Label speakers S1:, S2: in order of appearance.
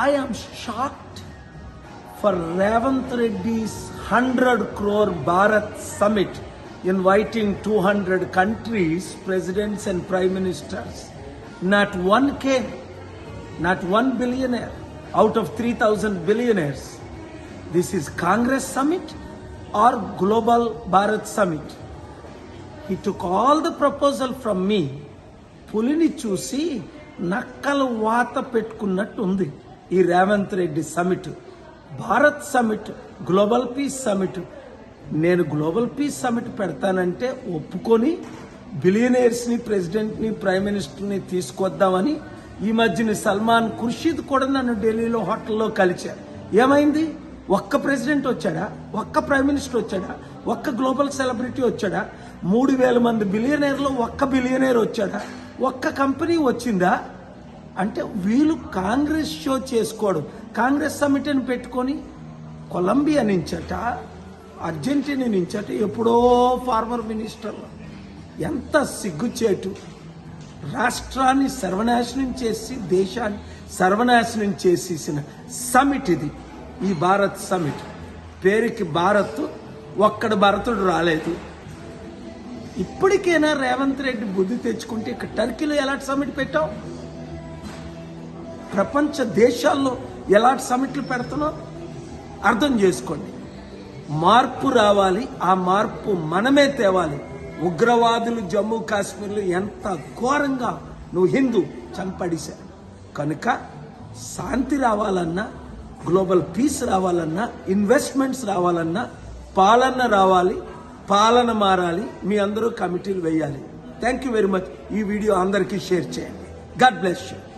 S1: I am shocked for Revanth Reddy's 100 crore Bharat Summit inviting 200 countries, presidents and prime ministers. Not one came, not one billionaire out of 3,000 billionaires. This is Congress Summit or Global Bharat Summit. He took all the proposal from me. పులిని చూసి నక్కలు వాత పెట్టుకున్నట్టు ఉంది ఈ Revanth Reddy summit. Bharat summit, global peace summit. నేను global peace summit పెడతానంటే ఒప్పుకొని బిలియనీర్స్ని, ప్రెసిడెంట్ని, prime మినిస్టర్ని తీసుకొద్దామని ఈ మధ్యన సల్మాన్ ఖుర్షీద్ కూడా నన్ను ఢిల్లీలో హోటల్లో కలిశారు. ఏమైంది? ఒక్క ప్రెసిడెంట్ వచ్చాడా? ఒక్క ప్రైమ్ మినిస్టర్ వచ్చాడా? ఒక్క గ్లోబల్ సెలబ్రిటీ వచ్చాడా? 3,000 మంది బిలియనీర్లో ఒక్క బిలియనీర్ వచ్చాడా? ఒక్క కంపెనీ వచ్చిందా? అంటే వీళ్ళు కాంగ్రెస్ షో చేసుకోవడం. కాంగ్రెస్ సమిట్ అని పెట్టుకొని కొలంబియా నుంచట, అర్జెంటీనా నుంచట ఎప్పుడో ఫార్మర్ మినిస్టర్లు. ఎంత సిగ్గుచేటు! రాష్ట్రాన్ని సర్వనాశనం చేసి దేశాన్ని సర్వనాశనం చేసేసిన సమిట్ ఇది, ఈ భారత్ సమిట్. పేరుకి భారత్, ఒక్కడు భరతుడు రాలేదు. ఇప్పటికైనా రేవంత్ రెడ్డి బుద్ధి తెచ్చుకుంటే ఇక్కడ టర్కీలో ఎలాంటి సమిట్ పెట్టావు? ప్రపంచ దేశాల్లో ఎలాంటి సమిట్లు పెడుతున్నావు? అర్థం చేసుకోండి. మార్పు రావాలి, ఆ మార్పు మనమే తేవాలి. ఉగ్రవాదులు జమ్మూ కాశ్మీర్లో ఎంత ఘోరంగా నువ్వు హిందూ చంపడిశారు. కనుక శాంతి రావాలన్నా, గ్లోబల్ పీస్ రావాలన్నా, ఇన్వెస్ట్మెంట్స్ రావాలన్నా, పాలన రావాలి, పాలన మారాలి. మీ అందరూ కమిటీలు వేయాలి. Thank you very much. ఈ వీడియో అందరికీ షేర్ చేయండి. God bless you.